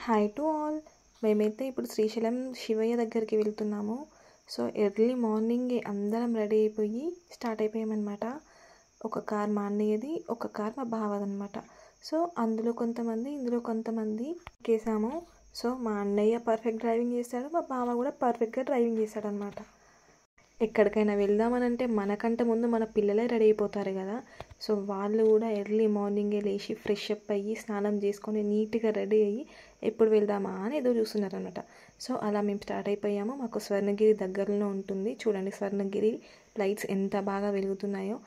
Hi to all. మేమైతే ఇప్పుడు శ్రీశైలం శివయ్య దగ్గరికి వెళ్తున్నాము. సో ఎర్లీ మార్నింగే అందరం రెడీ అయిపోయి స్టార్ట్ అయిపోయామన్నమాట. ఒక కార్ మా అన్నయ్యది, ఒక కార్ మా బావదనమాట. సో అందులో కొంతమంది, ఇందులో కొంతమంది ఎక్కేసాము. సో మా అన్నయ్య పర్ఫెక్ట్ డ్రైవింగ్ చేస్తాడు, మా బావ కూడా పర్ఫెక్ట్గా డ్రైవింగ్ చేస్తాడనమాట. ఎక్కడికైనా వెళ్దామనంటే మనకంటే ముందు మన పిల్లలే రెడీ అయిపోతారు కదా. సో వాళ్ళు కూడా ఎర్లీ మార్నింగే లేచి ఫ్రెష్ అప్ అయ్యి స్నానం చేసుకొని నీట్గా రెడీ అయ్యి ఎప్పుడు వెళ్దామా అని ఎదురు చూస్తున్నారు అనమాట. సో అలా మేము స్టార్ట్ అయిపోయాము. మాకు స్వర్ణగిరి దగ్గరలో ఉంటుంది. చూడండి స్వర్ణగిరి లైట్స్ ఎంత బాగా వెలుగుతున్నాయో.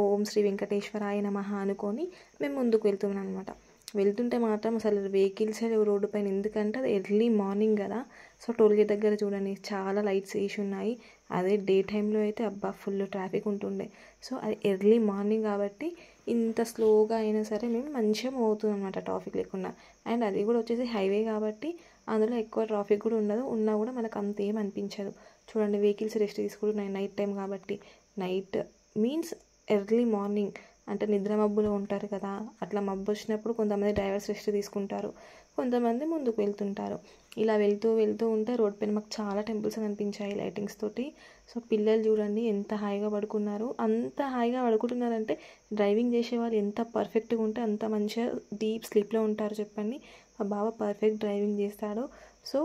ఓం శ్రీ వెంకటేశ్వరాయ నమః అనుకొని మేము ముందుకు వెళ్తున్నాం అనమాట. వెళ్తుంటే మాత్రం అసలు వెహికల్స్ రోడ్డు పైన, ఎందుకంటే అది ఎర్లీ మార్నింగ్ కదా. సో టోల్గేట్ దగ్గర చూడండి చాలా లైట్స్ వేసి ఉన్నాయి. అదే డే టైంలో అయితే అబ్బా ఫుల్ ట్రాఫిక్ ఉంటుండే. సో అది ఎర్లీ మార్నింగ్ కాబట్టి ఇంత స్లోగా అయినా సరే మేము మంచిగా మూవ్ అవుతున్నాం అనమాట, ట్రాఫిక్ లేకుండా. అండ్ అది కూడా వచ్చేసి హైవే కాబట్టి అందులో ఎక్కువ ట్రాఫిక్ కూడా ఉండదు, ఉన్నా కూడా మనకు అంత ఏం అనిపించదు. చూడండి వెహికల్స్ రెస్ట్ తీసుకుంటున్నాయి నైట్ టైం కాబట్టి. నైట్ మీన్స్ ఎర్లీ మార్నింగ్ అంటే నిద్ర మబ్బులో ఉంటారు కదా, అట్లా మబ్బు వచ్చినప్పుడు కొంతమంది డ్రైవర్స్ రెస్ట్ తీసుకుంటారు, కొంతమంది ముందుకు వెళ్తుంటారు. ఇలా వెళ్తూ వెళ్తూ ఉంటే రోడ్ పైన మాకు చాలా టెంపుల్స్ కనిపించాయి లైటింగ్స్ తోటి. సో పిల్లలు చూడండి ఎంత హాయిగా పడుకున్నారు. అంత హాయిగా పడుకుంటున్నారంటే డ్రైవింగ్ చేసే వాళ్ళు ఎంత పర్ఫెక్ట్గా ఉంటే అంత మంచిగా డీప్ స్లీప్లో ఉంటారు చెప్పండి. మా బావ పర్ఫెక్ట్ డ్రైవింగ్ చేస్తాడు. సో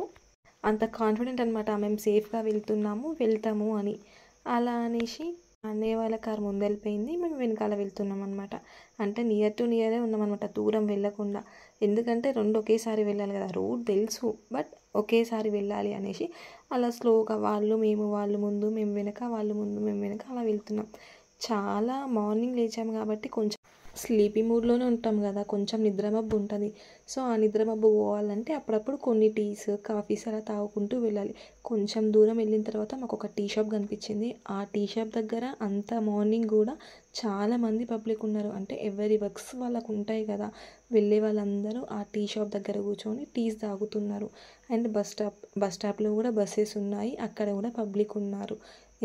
అంత కాన్ఫిడెంట్ అనమాట మేము సేఫ్గా వెళ్తాము అని. అలా అనేసి అన్నయ్య వాళ్ళ కారు ముందు వెళ్ళిపోయింది, మేము వెనకాల వెళ్తున్నాం అనమాట. అంటే నియర్ టు నియరే ఉన్నామన్నమాట, దూరం వెళ్ళకుండా. ఎందుకంటే రెండు ఒకేసారి వెళ్ళాలి కదా, రూట్ తెలుసు బట్ ఒకేసారి వెళ్ళాలి అనేసి అలా స్లోగా వాళ్ళు ముందు మేము వెనక, వాళ్ళు ముందు మేము వెనక అలా వెళ్తున్నాం. చాలా మార్నింగ్ లేచాము కాబట్టి కొంచెం స్లీపీ మూడ్లోనే ఉంటాం కదా, కొంచెం నిద్రమబ్బు ఉంటుంది. సో ఆ నిద్రమబ్బు పోవాలంటే అప్పుడప్పుడు కొన్ని టీస్ కాఫీస్ అలా తాగుకుంటూ వెళ్ళాలి. కొంచెం దూరం వెళ్ళిన తర్వాత మాకు ఒక టీ షాప్ కనిపించింది. ఆ టీ షాప్ దగ్గర అంత మార్నింగ్ కూడా చాలామంది పబ్లిక్ ఉన్నారు. అంటే ఎవరి వర్క్స్ వాళ్ళకు ఉంటాయి కదా, వెళ్ళే వాళ్ళందరూ ఆ టీ షాప్ దగ్గర కూర్చొని టీస్ తాగుతున్నారు. అండ్ బస్ స్టాప్లో కూడా బస్సెస్ ఉన్నాయి, అక్కడ కూడా పబ్లిక్ ఉన్నారు.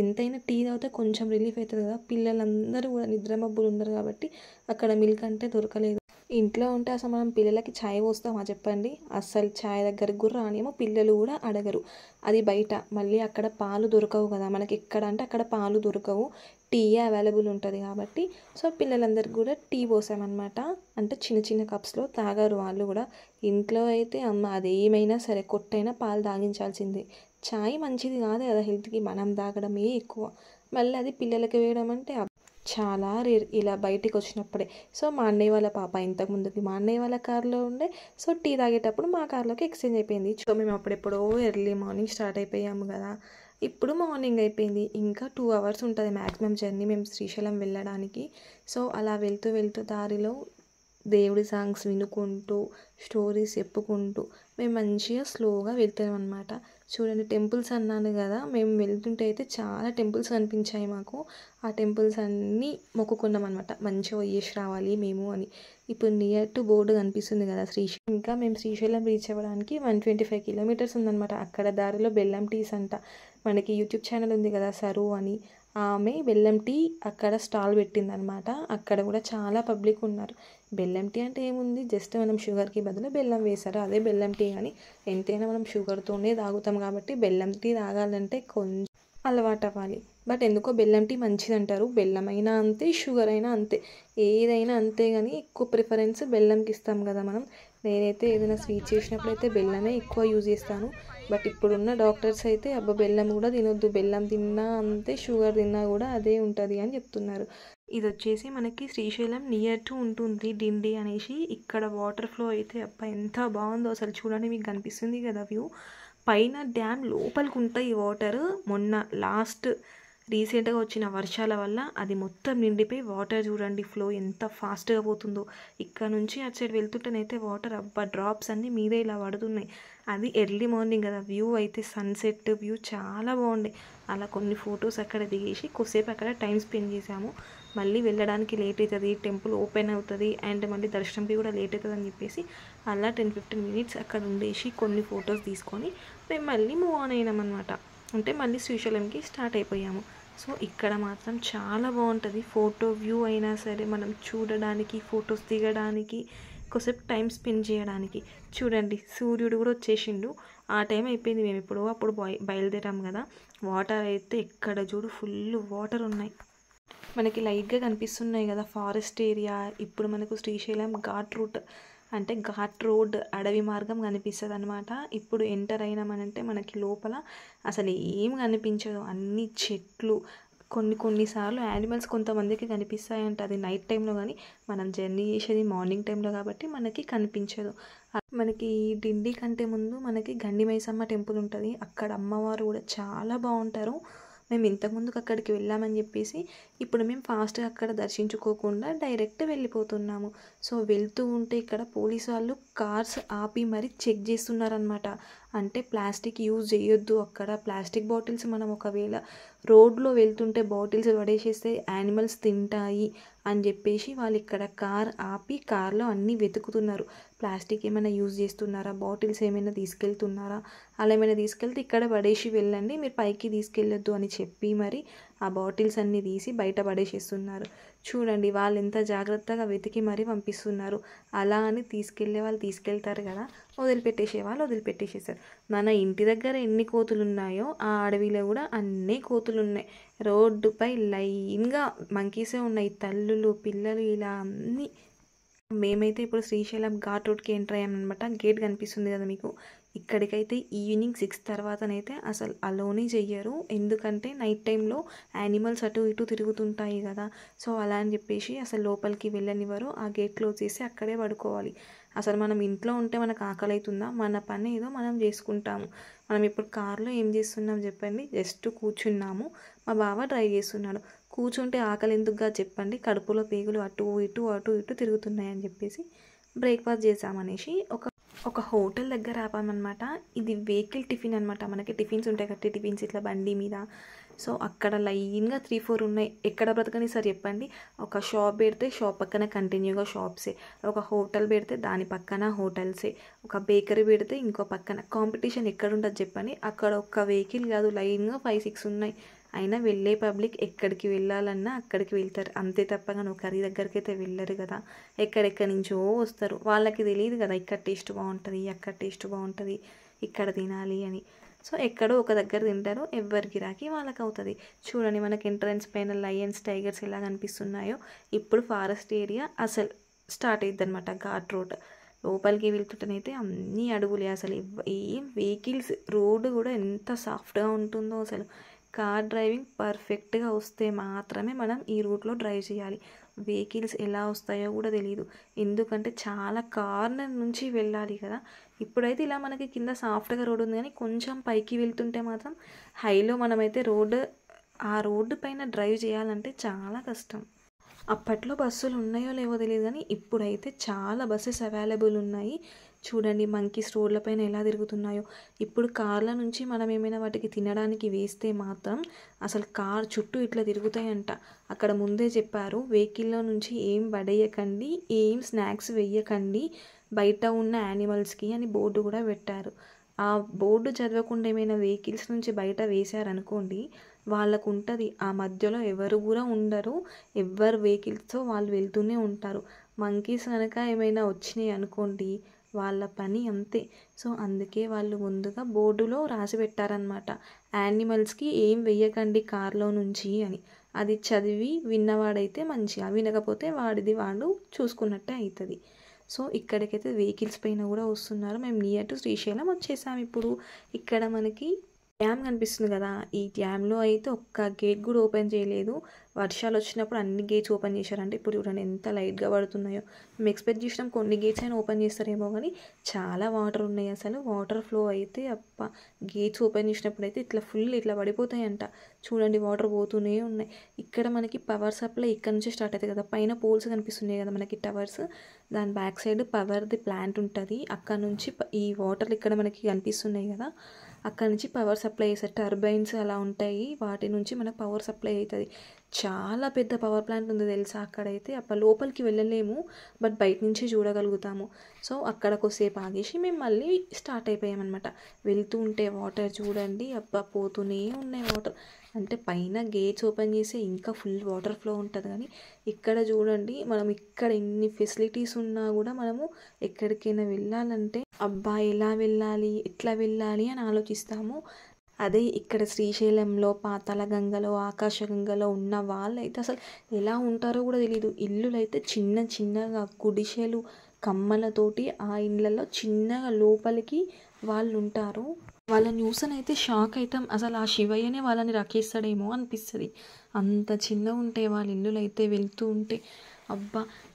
ఎంతైనా టీ తాగితే కొంచెం రిలీఫ్ అవుతుంది కదా. పిల్లలందరూ కూడా నిద్రమబ్బులు ఉన్నారు కాబట్టి అక్కడ మిల్క్ అంటే దొరకలేదు. ఇంట్లో ఉంటే అసలు మనం పిల్లలకి ఛాయ్ పోస్తామా చెప్పండి, అస్సలు ఛాయ్ దగ్గరకు కూడా రానేమో, పిల్లలు కూడా అడగరు. అది బయట, మళ్ళీ అక్కడ పాలు దొరకవు కదా మనకి, ఎక్కడ అంటే అక్కడ పాలు దొరకవు, టీయే అవైలబుల్ ఉంటుంది కాబట్టి. సో పిల్లలందరికీ కూడా టీ పోసామన్నమాట. అంటే చిన్న చిన్న కప్స్లో తాగారు వాళ్ళు కూడా. ఇంట్లో అయితే అమ్మ అదేమైనా సరే కొట్టైనా పాలు తాగించాల్సిందే. ఛాయ్ మంచిది కాదు కదా హెల్త్కి, మనం తాగడమే ఎక్కువ. మళ్ళీ అది పిల్లలకి వేయడం అంటే చాలా రేర్ ఇలా బయటికి వచ్చినప్పుడే. సో మా అన్నయ్య వాళ్ళ పాప ఇంతకుముందుకి మా అన్నయ్య వాళ్ళ కార్లో ఉండే, సో టీ తాగేటప్పుడు మా కార్లోకి ఎక్స్చేంజ్ అయిపోయింది. సో మేము అప్పుడెప్పుడో ఎర్లీ మార్నింగ్ స్టార్ట్ అయిపోయాము కదా, ఇప్పుడు మార్నింగ్ అయిపోయింది. ఇంకా 2 hours ఉంటుంది మ్యాక్సిమం జర్నీ మేము శ్రీశైలం వెళ్ళడానికి. సో అలా వెళ్తూ వెళ్తూ దారిలో దేవుడి సాంగ్స్ వినుకుంటూ స్టోరీస్ చెప్పుకుంటూ మేము మంచిగా స్లోగా వెళ్తాం అనమాట. చూడండి టెంపుల్స్ అన్నాను కదా, మేము వెళ్తుంటే అయితే చాలా టెంపుల్స్ కనిపించాయి మాకు. ఆ టెంపుల్స్ అన్నీ మొక్కుకున్నాం అనమాట, మంచిగా పోయేసి రావాలి మేము అని. ఇప్పుడు నియర్ టు బోర్డు కనిపిస్తుంది కదా శ్రీశైలం. ఇంకా మేము శ్రీశైలం రీచ్ అవ్వడానికి 125 kilometers ఉందన్నమాట. అక్కడ దారిలో బెల్లం టీస్ అంట, మనకి యూట్యూబ్ ఛానల్ ఉంది కదా సరు అని, ఆమె బెల్లం టీ అక్కడ స్టాల్ పెట్టిందనమాట. అక్కడ కూడా చాలా పబ్లిక్ ఉన్నారు. బెల్లం టీ అంటే ఏముంది, జస్ట్ మనం షుగర్కి బదులు బెల్లం వేశారు, అదే బెల్లం టీ. కానీ ఎంతైనా మనం షుగర్తోనే తాగుతాం కాబట్టి బెల్లం టీ తాగాలంటే కొంచెం అలవాటు అవ్వాలి. బట్ ఎందుకో బెల్లం టీ మంచిది అంటారు. బెల్లం అయినా అంతే, షుగర్ అయినా అంతే, ఏదైనా అంతే. కానీ ఎక్కువ ప్రిఫరెన్స్ బెల్లంకి ఇస్తాం కదా మనం. నేనైతే ఏదైనా స్వీట్ చేసినప్పుడు అయితే బెల్లమే ఎక్కువ యూజ్ చేస్తాను. బట్ ఇప్పుడున్న డాక్టర్స్ అయితే బెల్లం కూడా తినొద్దు, బెల్లం తిన్నా అంతే, షుగర్ తిన్నా కూడా అదే ఉంటుంది అని చెప్తున్నారు. ఇది వచ్చేసి మనకి శ్రీశైలం నియర్ టు ఉంటుంది డిండి అనేసి. ఇక్కడ వాటర్ ఫ్లో అయితే ఎంత బాగుందో అసలు. చూడండి మీకు కనిపిస్తుంది కదా వ్యూ, పైన డ్యామ్ లోపలికి ఉంటాయి వాటర్. మొన్న రీసెంట్గా వచ్చిన వర్షాల వల్ల అది మొత్తం నిండిపోయి వాటర్ చూడండి ఫ్లో ఎంత ఫాస్ట్గా పోతుందో. ఇక్కడ నుంచి అటు సైడ్ వెళ్తుంటేనైతే వాటర్ డ్రాప్స్ అన్నీ మీదే ఇలా పడుతున్నాయి. అది ఎర్లీ మార్నింగ్ కదా, వ్యూ అయితే సన్సెట్ వ్యూ చాలా బాగుండే. అలా కొన్ని ఫొటోస్ అక్కడ దిగేసి కొద్దిసేపు అక్కడ టైం స్పెండ్ చేసాము. మళ్ళీ వెళ్ళడానికి లేట్ అవుతుంది, టెంపుల్ ఓపెన్ అవుతుంది, అండ్ మళ్ళీ దర్శనంకి కూడా లేట్ అవుతుంది అని చెప్పేసి అలా 10-15 minutes అక్కడ ఉండేసి కొన్ని ఫొటోస్ తీసుకొని మేము మళ్ళీ మూవ్ ఆన్ అయినామన్నమాట. అంటే మళ్ళీ శ్రీశైలంకి స్టార్ట్ అయిపోయాము. సో ఇక్కడ మాత్రం చాలా బాగుంటుంది ఫోటో వ్యూ అయినా సరే, మనం చూడడానికి ఫొటోస్ దిగడానికి కొద్దిసేపు టైం స్పెండ్ చేయడానికి. చూడండి సూర్యుడు కూడా వచ్చేసిండు. ఆ టైం అయిపోయింది, మేము ఇప్పుడు అప్పుడు బయలుదేరాం కదా. వాటర్ అయితే ఎక్కడ చూడు ఫుల్ వాటర్ ఉన్నాయి. మనకి లైట్గా కనిపిస్తున్నాయి కదా ఫారెస్ట్ ఏరియా. ఇప్పుడు మనకు శ్రీశైలం ఘాట్ రూట్ అంటే ఘాట్ రోడ్ అడవి మార్గం కనిపిస్తుంది అనమాట. ఇప్పుడు ఎంటర్ అయినామనంటే మనకి లోపల అసలు ఏం కనిపించదు, అన్ని చెట్లు. కొన్నిసార్లు యానిమల్స్ కొంతమందికి కనిపిస్తాయంట, అది నైట్ టైంలో. కానీ మనం జర్నీ చేసేది మార్నింగ్ టైంలో కాబట్టి మనకి కనిపించదు. మనకి డిండి కంటే ముందు మనకి గండి మైసమ్మ టెంపుల్ ఉంటుంది. అక్కడ అమ్మవారు కూడా చాలా బాగుంటారు. మేము ఇంతకుముందుకు అక్కడికి వెళ్ళామని చెప్పేసి ఇప్పుడు మేము ఫాస్ట్గా అక్కడ దర్శించుకోకుండా డైరెక్ట్ వెళ్ళిపోతున్నాము. సో వెళ్తూ ఉంటే ఇక్కడ పోలీసు వాళ్ళు కార్స్ ఆపి మరీ చెక్ చేస్తున్నారనమాట. అంటే ప్లాస్టిక్ యూజ్ చేయొద్దు అక్కడ. ప్లాస్టిక్ బాటిల్స్ మనం ఒకవేళ రోడ్లో వెళ్తుంటే బాటిల్స్ పడేసేస్తే యానిమల్స్ తింటాయి అని చెప్పేసి వాళ్ళు ఇక్కడ కార్ ఆపి కార్లో అన్నీ వెతుకుతున్నారు. ప్లాస్టిక్ ఏమైనా యూజ్ చేస్తున్నారా, బాటిల్స్ ఏమైనా తీసుకెళ్తున్నారా, అలా ఏమైనా తీసుకెళ్తే ఇక్కడ పడేసి వెళ్ళండి, మీరు పైకి తీసుకెళ్ళొద్దు అని చెప్పి మరి ఆ బాటిల్స్ అన్నీ తీసి బయట పడేసేస్తున్నారు. చూడండి వాళ్ళు ఎంత జాగ్రత్తగా వెతికి మరీ పంపిస్తున్నారు. అలా అని తీసుకెళ్లే వాళ్ళు తీసుకెళ్తారు కదా, వదిలిపెట్టేసే వాళ్ళు వదిలిపెట్టేసేసారు. మన ఇంటి దగ్గర ఎన్ని కోతులు ఉన్నాయో ఆ అడవిలో కూడా అన్నీ కోతులు ఉన్నాయి. రోడ్డుపై లైన్గా మంకీసే ఉన్నాయి, తల్లులు పిల్లలు ఇలా అన్నీ. మేమైతే ఇప్పుడు శ్రీశైలం ఘాట్ రోడ్కి ఎంటర్ అయ్యామన్నమాట. గేట్ కనిపిస్తుంది కదా మీకు. ఇక్కడికైతే ఈవినింగ్ 6 తర్వాతనైతే అసలు అలోనే చెయ్యరు. ఎందుకంటే నైట్ టైంలో యానిమల్స్ అటు ఇటు తిరుగుతుంటాయి కదా. సో అలా అని చెప్పేసి అసలు లోపలికి వెళ్ళనివ్వరు. ఆ గేట్ క్లోజ్ చేసి అక్కడే పడుకోవాలి. అసలు మనం ఇంట్లో ఉంటే మనకు ఆకలి అవుతుందా, మన పని ఏదో మనం చేసుకుంటాము. మనం ఇప్పుడు కార్లో ఏం చేస్తున్నాం చెప్పండి, జస్ట్ కూర్చున్నాము, మా బావ డ్రైవ్ చేస్తున్నాడు. కూర్చుంటే ఆకలి ఎందుకుగా చెప్పండి, కడుపులో పేగులు అటు ఇటు తిరుగుతున్నాయని చెప్పేసి బ్రేక్ఫాస్ట్ చేసామనేసి ఒక హోటల్ దగ్గర ఆపామన్నమాట. ఇది వెహికల్ టిఫిన్ అనమాట. మనకి టిఫిన్స్ ఉంటాయి కట్టి టిఫిన్స్ ఇట్లా బండి మీద. సో అక్కడ లైన్గా 3-4 ఉన్నాయి. ఎక్కడ బ్రతకని సార్ చెప్పండి. ఒక షాప్ పెడితే షాప్ పక్కన కంటిన్యూగా షాప్సే, ఒక హోటల్ పెడితే దాని పక్కన హోటల్సే, ఒక బేకరీ పెడితే ఇంకో పక్కన. కాంపిటీషన్ ఎక్కడ ఉంటుంది చెప్పండి. అక్కడ ఒక్క వెహికల్ కాదు, లైన్గా 5-6 ఉన్నాయి. అయినా వెళ్ళే పబ్లిక్ ఎక్కడికి వెళ్ళాలన్నా అక్కడికి వెళ్తారు, అంతే తప్పగా నువ్వు కర్రీ దగ్గరికి అయితే వెళ్ళరు కదా. ఎక్కడెక్కడి నుంచో వస్తారు. వాళ్ళకి తెలియదు కదా ఇక్కడ టేస్ట్ బాగుంటుంది, అక్కడ టేస్ట్ బాగుంటుంది, ఇక్కడ తినాలి అని. సో ఎక్కడో ఒక దగ్గర తింటారు, ఎవరి గిరాకీ వాళ్ళకి అవుతుంది. చూడండి మనకి ఎంట్రన్స్ పైన లయన్స్ టైగర్స్ ఎలా కనిపిస్తున్నాయో. ఇప్పుడు ఫారెస్ట్ ఏరియా అసలు స్టార్ట్ అవుతుంది అనమాట. ఘాట్ రోడ్ లోపలికి వెళ్తుంటేనైతే అన్ని అడుగులే. అసలు ఏం వెహికల్స్, రోడ్డు కూడా ఎంత సాఫ్ట్గా ఉంటుందో అసలు. కార్ డ్రైవింగ్ పర్ఫెక్ట్గా వస్తే మాత్రమే మనం ఈ రూట్లో డ్రైవ్ చేయాలి. వెహికల్స్ ఎలా వస్తాయో కూడా తెలియదు, ఎందుకంటే చాలా కార్నర్ నుంచి వెళ్ళాలి కదా. ఇప్పుడైతే ఇలా మనకి కింద సాఫ్ట్గా రోడ్ ఉంది, కానీ కొంచెం పైకి వెళ్తుంటే మాత్రం హైలో మనమైతే ఆ రోడ్డు పైన డ్రైవ్ చేయాలంటే చాలా కష్టం. అప్పట్లో బస్సులు ఉన్నాయో లేవో తెలియదు, కానీ ఇప్పుడైతే చాలా బస్సెస్ అవైలబుల్ ఉన్నాయి. చూడండి మంకీస్ రోడ్లపైన ఎలా తిరుగుతున్నాయో. ఇప్పుడు కార్ల నుంచి మనం ఏమైనా వాటికి తినడానికి వేస్తే మాత్రం అసలు కార్ చుట్టూ ఇట్లా తిరుగుతాయంట. అక్కడ ముందే చెప్పారు, వెహికల్లో నుంచి ఏం పడేయకండి, ఏం స్నాక్స్ వేయకండి బయట ఉన్న యానిమల్స్కి అని బోర్డు కూడా పెట్టారు. ఆ బోర్డు చదవకుండా ఏమైనా వెహికల్స్ నుంచి బయట వేశారనుకోండి, వాళ్ళకు ఉంటుంది ఆ మధ్యలో ఎవరు కూడా ఉండరు, ఎవరు వెహికల్స్తో వాళ్ళు వెళ్తూనే ఉంటారు. మంకీస్ కనుక ఏమైనా వచ్చినాయి అనుకోండి, వాళ్ళ పని అంతే. సో అందుకే వాళ్ళు ముందుగా బోర్డులో రాసి పెట్టారనమాట, యానిమల్స్కి ఏం వెయ్యకండి కార్లో నుంచి అని. అది చదివి విన్నవాడైతే మంచిగా, వినకపోతే వాడిది వాడు చూసుకున్నట్టే అవుతుంది. సో ఇక్కడికైతే వెహికల్స్ పైన కూడా వస్తున్నారు. మేము నియర్ టు శ్రీశైలం వచ్చేసాము. ఇప్పుడు ఇక్కడ మనకి డ్యామ్ కనిపిస్తుంది కదా, ఈ డ్యామ్లో అయితే ఒక్క గేట్ కూడా ఓపెన్ చేయలేదు. వర్షాలు వచ్చినప్పుడు అన్ని గేట్స్ ఓపెన్ చేశారంటే ఇప్పుడు చూడండి ఎంత లైట్గా పడుతున్నాయో. మేము ఎక్స్పెక్ట్ చేసినాం కొన్ని గేట్స్ అయినా ఓపెన్ చేస్తారేమో, కానీ చాలా వాటర్ ఉన్నాయి. అసలు వాటర్ ఫ్లో అయితే గేట్స్ ఓపెన్ చేసినప్పుడు అయితే ఇట్లా ఫుల్ ఇట్లా పడిపోతాయంట. చూడండి వాటర్ పోతూనే ఉన్నాయి. ఇక్కడ మనకి పవర్ సప్లై ఇక్కడ నుంచి స్టార్ట్ అవుతుంది కదా, పైన పోల్స్ కనిపిస్తున్నాయి కదా మనకి టవర్స్, దాని బ్యాక్ సైడ్ పవర్ది ప్లాంట్ ఉంటుంది. అక్కడ నుంచి ఈ వాటర్లు ఇక్కడ మనకి కనిపిస్తున్నాయి కదా, అక్కడ నుంచి పవర్ సప్లై చేస్తారు. టర్బైన్స్ అలా ఉంటాయి, వాటి నుంచి మనకు పవర్ సప్లై అవుతుంది. చాలా పెద్ద పవర్ ప్లాంట్ ఉంది తెలుసా అక్కడైతే. లోపలికి వెళ్ళలేము, బట్ బయట నుంచి చూడగలుగుతాము. సో అక్కడ కొద్దిసేపు ఆగేసి మేము మళ్ళీ స్టార్ట్ అయిపోయామన్నమాట. వెళ్తూ ఉంటే వాటర్ చూడండి, పోతూనే ఉన్నాయి వాటర్. అంటే పైన గేట్స్ ఓపెన్ చేసి ఇంకా ఫుల్ వాటర్ ఫ్లో ఉంటుంది, కానీ ఇక్కడ చూడండి మనం ఇక్కడ ఎన్ని ఫెసిలిటీస్ ఉన్నా కూడా మనము ఎక్కడికైనా వెళ్ళాలంటే ఎలా వెళ్ళాలి, ఎట్లా వెళ్ళాలి అని ఆలోచిస్తాము. అదే ఇక్కడ శ్రీశైలంలో, పాతాళగంగలో, ఆకాశగంగలో ఉన్న వాళ్ళైతే అసలు ఎలా ఉంటారో కూడా తెలియదు. ఇల్లులు అయితే చిన్న చిన్నగా గుడిసెలు, కమ్మలతోటి ఆ ఇళ్ళల్లో చిన్నగా లోపలికి వాళ్ళు ఉంటారు. వాళ్ళని చూసనైతే షాక్ అవుతాం, అసలు ఆ శివయ్యనే వాళ్ళని రకేస్తాడేమో అనిపిస్తుంది. అంత చిన్నగా ఉంటాయి వాళ్ళ ఇల్లులు అయితే. వెళ్తూ ఉంటే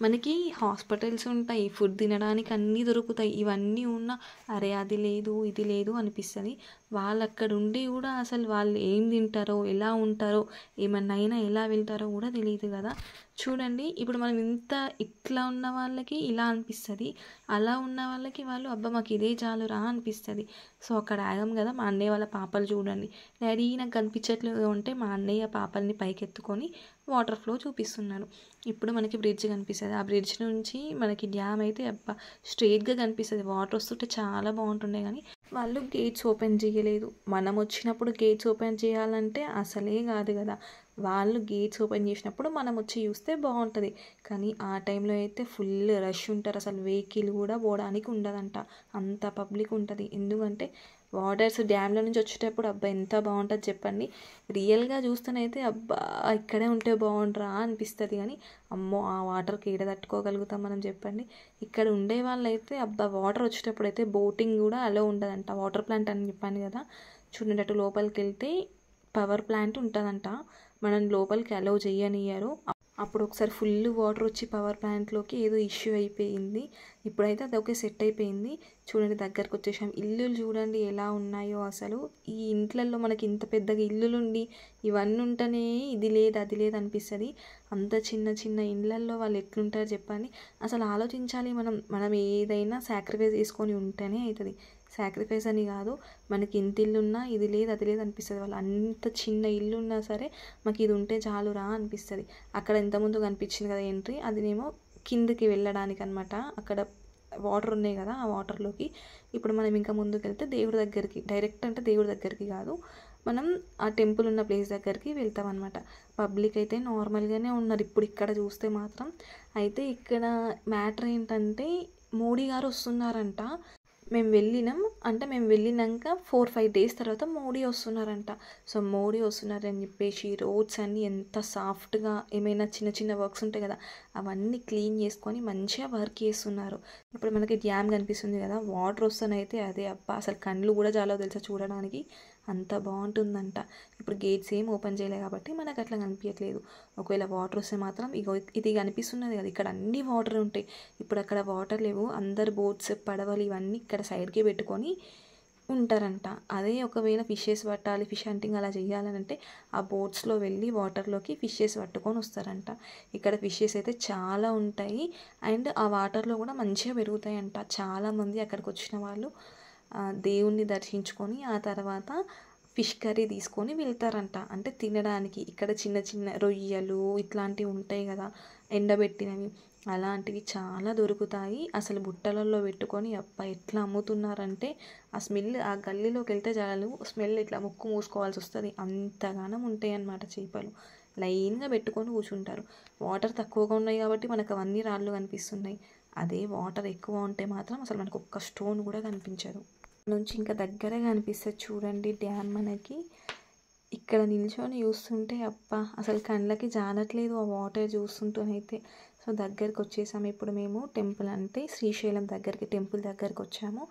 మనకి హాస్పిటల్స్ ఉంటాయి, ఫుడ్ తినడానికి అన్నీ దొరుకుతాయి, ఇవన్నీ ఉన్నా అరే అది లేదు ఇది లేదు అనిపిస్తుంది. వాళ్ళు అక్కడ ఉండి కూడా అసలు వాళ్ళు ఏం తింటారో, ఎలా ఉంటారో, ఏమన్నా అయినా ఎలా వెళ్తారో కూడా తెలియదు కదా. చూడండి ఇప్పుడు మనం ఇట్లా ఉన్న వాళ్ళకి ఇలా అనిపిస్తుంది, అలా ఉన్న వాళ్ళకి వాళ్ళు మాకు ఇదే చాలురా అనిపిస్తుంది. సో అక్కడ ఆగం కదా. మా అన్నయ్య వాళ్ళ పాపలు చూడండి, డాడీ నాకు కనిపించట్లేదు అంటే మా అన్నయ్య పాపల్ని పైకెత్తుకొని వాటర్ ఫ్లో చూపిస్తున్నారు. ఇప్పుడు మనకి బ్రిడ్జ్ కనిపిస్తుంది, ఆ బ్రిడ్జ్ నుంచి మనకి డ్యామ్ అయితే స్ట్రైట్గా కనిపిస్తుంది. వాటర్ వస్తుంటే చాలా బాగుంటుండే, కానీ వాళ్ళు గేట్స్ ఓపెన్ చేయలేదు. మనం వచ్చినప్పుడు గేట్స్ ఓపెన్ చేయాలంటే అసలే కాదు కదా. వాళ్ళు గేట్స్ ఓపెన్ చేసినప్పుడు మనం వచ్చి చూస్తే బాగుంటుంది, కానీ ఆ టైంలో అయితే ఫుల్ రష్ ఉంటారు. అసలు వెహికల్ కూడా పోవడానికి ఉండదంట, అంత పబ్లిక్ ఉంటుంది. ఎందుకంటే వాటర్స్ డ్యామ్లో నుంచి వచ్చేటప్పుడు ఎంత బాగుంటుంది చెప్పండి. రియల్గా చూస్తేనైతే ఇక్కడే ఉంటే బాగుండ్రా అనిపిస్తుంది, కానీ అమ్మో ఆ వాటర్కి ఏడ తట్టుకోగలుగుతాం మనం చెప్పండి. ఇక్కడ ఉండే వాళ్ళైతే వాటర్ వచ్చేటప్పుడు అయితే బోటింగ్ కూడా అలో ఉండదంట. వాటర్ ప్లాంట్ అని చెప్పాను కదా, చూడండి అటు లోపలికి వెళ్తే పవర్ ప్లాంట్ ఉంటుందంట, మనం లోపలికి అలో చేయనియ్యారు. అప్పుడు ఒకసారి ఫుల్ వాటర్ వచ్చి పవర్ ప్లాంట్లోకి ఏదో ఇష్యూ అయిపోయింది. ఇప్పుడైతే అది ఓకే, సెట్ అయిపోయింది. చూడండి దగ్గరకు వచ్చేసాం. ఇల్లులు చూడండి ఎలా ఉన్నాయో అసలు. ఈ ఇంట్లల్లో మనకి ఇంత పెద్దగా ఇల్లులుండి ఇవన్నీ ఉంటేనే ఇది లేదు అది లేదు అనిపిస్తుంది. అంత చిన్న చిన్న ఇళ్ళల్లో వాళ్ళు ఎట్లుంటారు చెప్పండి. అసలు ఆలోచించాలి, మనం ఏదైనా సాక్రిఫైస్ చేసుకొని ఉంటేనే అవుతుంది. సాక్రిఫైస్ అని కాదు, మనకి ఇంత ఇల్లున్నా ఇది లేదు అది లేదు అనిపిస్తుంది. వాళ్ళు అంత చిన్న ఇల్లు ఉన్నా సరే మాకు ఇది ఉంటే చాలురా అనిపిస్తుంది. అక్కడ ఇంతకుముందు కనిపించింది కదా ఎంట్రీ, అదినేమో కిందకి వెళ్ళడానికి అనమాట. అక్కడ వాటర్ ఉన్నాయి కదా, ఆ వాటర్లోకి ఇప్పుడు మనం ఇంకా ముందుకు వెళ్తే దేవుడి దగ్గరికి, డైరెక్ట్ అంటే దేవుడి దగ్గరికి కాదు, మనం ఆ టెంపుల్ ఉన్న ప్లేస్ దగ్గరికి వెళ్తాం అనమాట. పబ్లిక్ అయితే నార్మల్గానే ఉన్నారు ఇప్పుడు ఇక్కడ చూస్తే మాత్రం. అయితే ఇక్కడ మ్యాటర్ ఏంటంటే మోడీ గారు వస్తున్నారంట. మేము వెళ్ళినాక 4-5 డేస్ తర్వాత మోడీ వస్తున్నారంట. సో మోడీ వస్తున్నారని చెప్పేసి రోడ్స్ అన్నీ ఎంత సాఫ్ట్గా, ఏమైనా చిన్న చిన్న వర్క్స్ ఉంటాయి కదా అవన్నీ క్లీన్ చేసుకొని మంచిగా వర్క్ చేస్తున్నారు. ఇప్పుడు మనకి డ్యామ్ కనిపిస్తుంది కదా, వాటర్ వస్తానైతే అదే అసలు కళ్ళు కూడా చాలా తెలుసా చూడడానికి, అంత బాగుంటుందంట. ఇప్పుడు గేట్స్ ఏం ఓపెన్ చేయలేదు కాబట్టి మనకు అట్లా కనిపించట్లేదు. ఒకవేళ వాటర్ వస్తే మాత్రం ఇది కనిపిస్తున్నది కదా, ఇక్కడ అన్ని వాటర్ ఉంటాయి. ఇప్పుడు అక్కడ వాటర్ లేవు, అందరు బోట్స్, పడవలు ఇవన్నీ ఇక్కడ సైడ్కి పెట్టుకొని ఉంటారంట. అదే ఒకవేళ ఫిషెస్ పట్టాలి, ఫిష్ హంటింగ్ అలా చేయాలనంటే ఆ బోట్స్లో వెళ్ళి వాటర్లోకి ఫిషెస్ పట్టుకొని వస్తారంట. ఇక్కడ ఫిషెస్ అయితే చాలా ఉంటాయి, అండ్ ఆ వాటర్లో కూడా మంచిగా పెరుగుతాయంట. చాలామంది అక్కడికి వచ్చిన వాళ్ళు దేవుణ్ణి దర్శించుకొని ఆ తర్వాత ఫిష్ కర్రీ తీసుకొని వెళ్తారంట, అంటే తినడానికి. ఇక్కడ చిన్న చిన్న రొయ్యలు ఇట్లాంటివి ఉంటాయి కదా ఎండబెట్టినవి, అలాంటివి చాలా దొరుకుతాయి. అసలు బుట్టలలో పెట్టుకొని ఎట్లా అమ్ముతున్నారంటే ఆ స్మెల్, ఆ గల్లీలోకి వెళ్తే చాలు స్మెల్ ఇట్లా ముక్కు మూసుకోవాల్సి వస్తుంది, అంతగానం ఉంటాయి అన్నమాట చేపలు. లైన్గా పెట్టుకొని కూర్చుంటారు. వాటర్ తక్కువగా ఉన్నాయి కాబట్టి మనకు అవన్నీ రాళ్ళు కనిపిస్తున్నాయి. అదే వాటర్ ఎక్కువ ఉంటే మాత్రం అసలు మనకు ఒక్క స్టోన్ కూడా కనిపించదు. నుంచి ఇంకా దగ్గరగా అనిపిస్తుంది చూడండి డ్యామ్ మనకి. ఇక్కడ నిల్చొని చూస్తుంటే అసలు కళ్ళకి జానట్లేదు ఆ వాటర్ చూస్తుంటేనైతే. సో దగ్గరికి వచ్చేసాము ఇప్పుడు మేము, టెంపుల్ అంటే శ్రీశైలం దగ్గరికి, టెంపుల్ దగ్గరికి వచ్చాము.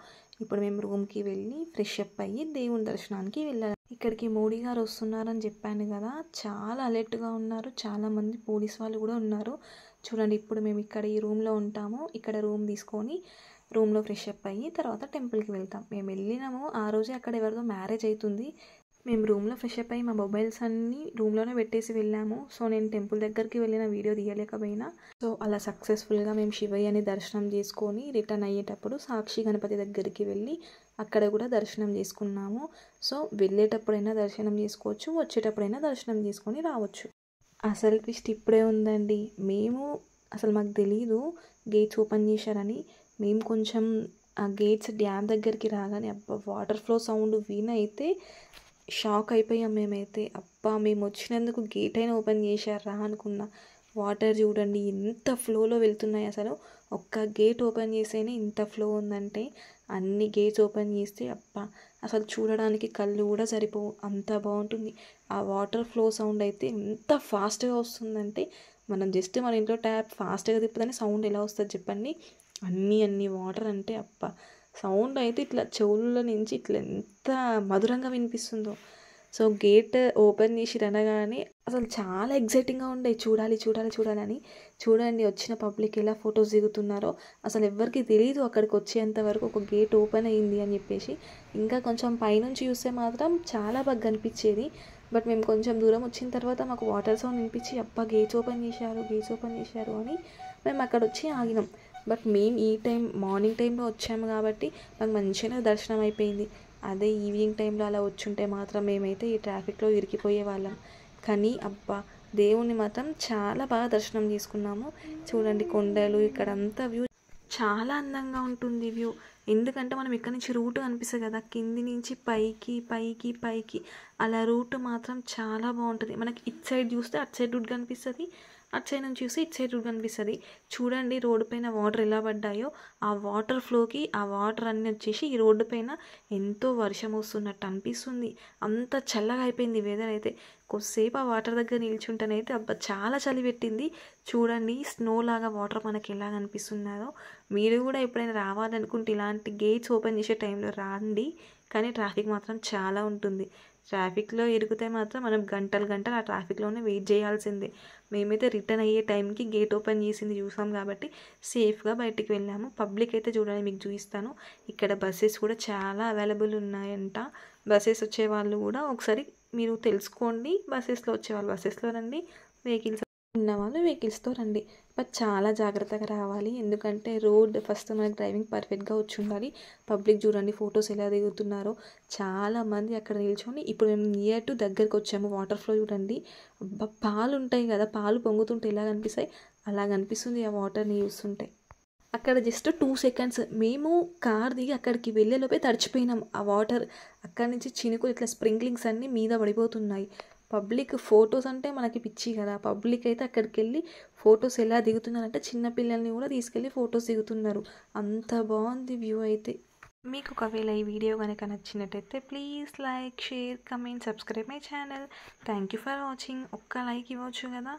ఇప్పుడు మేము రూమ్కి వెళ్ళి ఫ్రెష్ అప్ అయ్యి దేవుని దర్శనానికి వెళ్ళాలి. ఇక్కడికి మోడీ గారు వస్తున్నారని చెప్పాను కదా, చాలా అలర్ట్గా ఉన్నారు, చాలామంది పోలీస్ వాళ్ళు కూడా ఉన్నారు. చూడండి ఇప్పుడు మేము ఇక్కడ ఈ రూమ్లో ఉంటాము, ఇక్కడ రూమ్ తీసుకొని రూమ్లో ఫ్రెష్ అప్ అయ్యి తర్వాత టెంపుల్కి వెళ్తాం. మేము వెళ్ళినాము ఆ రోజే, అక్కడ ఎవరిదో మ్యారేజ్ అవుతుంది. మేము రూమ్లో ఫ్రెష్ అప్ అయ్యి మా మొబైల్స్ అన్నీ రూమ్లోనే పెట్టేసి వెళ్ళాము. సో నేను టెంపుల్ దగ్గరికి వెళ్ళిన వీడియో తీయలేకపోయినా. సో అలా సక్సెస్ఫుల్గా మేము శివయ్యని దర్శనం చేసుకొని రిటర్న్ అయ్యేటప్పుడు సాక్షి గణపతి దగ్గరికి వెళ్ళి అక్కడ కూడా దర్శనం చేసుకున్నాము. సో వెళ్ళేటప్పుడైనా దర్శనం చేసుకోవచ్చు, వచ్చేటప్పుడైనా దర్శనం చేసుకొని రావచ్చు. అసలు ట్విస్ట్ ఇప్పుడే ఉందండి. మేము అసలు మాకు తెలీదు గేట్స్ ఓపెన్ చేశారని. మేము కొంచెం ఆ గేట్స్ డ్యామ్ దగ్గరికి రాగానే అబ్బా వాటర్ ఫ్లో సౌండ్ వినైతే షాక్ అయిపోయాం మేమైతే. అబ్బా మేము వచ్చినందుకు గేట్ అయినా ఓపెన్ చేశారా అనుకున్నా. వాటర్ చూడండి ఎంత ఫ్లోలో వెళ్తున్నాయి అసలు. ఒక్క గేట్ ఓపెన్ చేస్తేనే ఇంత ఫ్లో ఉందంటే అన్ని గేట్స్ ఓపెన్ చేస్తే అబ్బా అసలు చూడడానికి కళ్ళు కూడా సరిపోవు, అంత బాగుంటుంది. ఆ వాటర్ ఫ్లో సౌండ్ అయితే ఎంత ఫాస్ట్గా వస్తుందంటే మనం జస్ట్ మన ఇంట్లో ట్యాప్ ఫాస్ట్గా తిప్పుదని సౌండ్ ఎలా వస్తుంది చెప్పండి. అన్ని వాటర్ అంటే అబ్బా సౌండ్ అయితే ఇట్లా చెవుల నుంచి ఇట్లా ఎంత మధురంగా వినిపిస్తుందో. సో గేట్ ఓపెన్ చేసి అనగానే అసలు చాలా ఎగ్జైటింగ్గా ఉండే చూడాలని. చూడండి వచ్చిన పబ్లిక్ ఎలా ఫొటోస్ దిగుతున్నారో. అసలు ఎవ్వరికి తెలియదు అక్కడికి వచ్చేంత వరకు ఒక గేట్ ఓపెన్ అయ్యింది అని చెప్పేసి. ఇంకా కొంచెం పైనుంచి చూస్తే మాత్రం చాలా బాగా కనిపించేది. బట్ మేము కొంచెం దూరం వచ్చిన తర్వాత మాకు వాటర్ సౌండ్ వినిపించి అబ్బా గేట్స్ ఓపెన్ చేశారు అని మేము అక్కడ వచ్చి ఆగినాం. బట్ మేము ఈ టైం మార్నింగ్ టైంలో వచ్చాము కాబట్టి మాకు మంచిగా దర్శనం అయిపోయింది. అదే ఈవినింగ్ టైంలో అలా వచ్చుంటే మాత్రం మేమైతే ఈ ట్రాఫిక్లో ఇరికిపోయే వాళ్ళం. కానీ అబ్బా దేవుణ్ణి మాత్రం చాలా బాగా దర్శనం చేసుకున్నాము. చూడండి కొండలు ఇక్కడంతా వ్యూ చాలా అందంగా ఉంటుంది వ్యూ. ఎందుకంటే మనం ఇక్కడ నుంచి రూట్ కనిపిస్తుంది కదా, కింది నుంచి పైకి అలా రూట్ మాత్రం చాలా బాగుంటుంది. మనకి ఇటు సైడ్ చూస్తే అటు సైడ్ రూట్ కనిపిస్తుంది, అటు సైడ్ నుంచి చూస్తే ఇటు సైడ్ రూట్ కనిపిస్తుంది. చూడండి రోడ్డు పైన వాటర్ ఎలా పడ్డాయో. ఆ వాటర్ ఫ్లోకి ఆ వాటర్ అన్నీ వచ్చేసి ఈ రోడ్డు పైన ఎంతో వర్షం వస్తున్నట్టు అనిపిస్తుంది. అంత చల్లగా అయిపోయింది వెదర్ అయితే. కొద్దిసేపు ఆ వాటర్ దగ్గర నిల్చుంటేనైతే అబ్బా చాలా చలి పెట్టింది. చూడండి స్నో లాగా వాటర్ మనకి ఎలా కనిపిస్తున్నారో. మీరు కూడా ఎప్పుడైనా రావాలనుకుంటే ఇలాంటి గేట్స్ ఓపెన్ చేసే టైంలో రండి. కానీ ట్రాఫిక్ మాత్రం చాలా ఉంటుంది. ట్రాఫిక్లో ఇరికితే మాత్రం మనం గంటలు ఆ ట్రాఫిక్లోనే వెయిట్ చేయాల్సిందే. మేమైతే రిటర్న్ అయ్యే టైంకి గేట్ ఓపెన్ చేసింది చూసాం కాబట్టి సేఫ్గా బయటికి వెళ్ళాము. పబ్లిక్ అయితే చూడండి మీకు చూపిస్తాను. ఇక్కడ బస్సెస్ కూడా చాలా అవైలబుల్ ఉన్నాయంట. బస్సెస్ వచ్చే వాళ్ళు కూడా ఒకసారి మీరు తెలుసుకోండి. బస్సెస్లో వచ్చేవాళ్ళు బస్సెస్లో రండి, వెహికల్స్ ఉన్నవాళ్ళు వెహికల్స్తో రండి. బట్ చాలా జాగ్రత్తగా రావాలి. ఎందుకంటే రోడ్ ఫస్ట్ మనకి డ్రైవింగ్ పర్ఫెక్ట్గా వచ్చి ఉండాలి. పబ్లిక్ చూడండి ఫొటోస్ ఎలా దిగుతున్నారో. చాలామంది అక్కడ నిల్చొని ఇప్పుడు మేము నియర్ టు దగ్గరకు వచ్చాము. వాటర్ ఫ్లో చూడండి. పాలు ఉంటాయి కదా, పాలు పొంగుతుంటే ఎలా కనిపిస్తాయి అలా కనిపిస్తుంది ఆ వాటర్ని చూస్తుంటే. అక్కడ జస్ట్ 2 సెకండ్స్ మేము కార్ దిగి అక్కడికి వెళ్ళేలోపే తడిచిపోయినాం. ఆ వాటర్ అక్కడి నుంచి చినుకులు ఇట్లా స్ప్రింక్లింగ్స్ అన్నీ మీద పడిపోతున్నాయి. పబ్లిక్ ఫొటోస్ అంటే మనకి పిచ్చి కదా. పబ్లిక్ అయితే అక్కడికి వెళ్ళి ఫొటోస్ ఎలా దిగుతున్నారంటే చిన్నపిల్లల్ని కూడా తీసుకెళ్ళి ఫొటోస్ దిగుతున్నారు. అంత బాగుంది వ్యూ అయితే. మీకు ఒకవేళ ఈ వీడియో కనుక నచ్చినట్టయితే please like, share, comment, subscribe my channel. Thank you for watching. ఒక్క లైక్ ఇవ్వచ్చు కదా.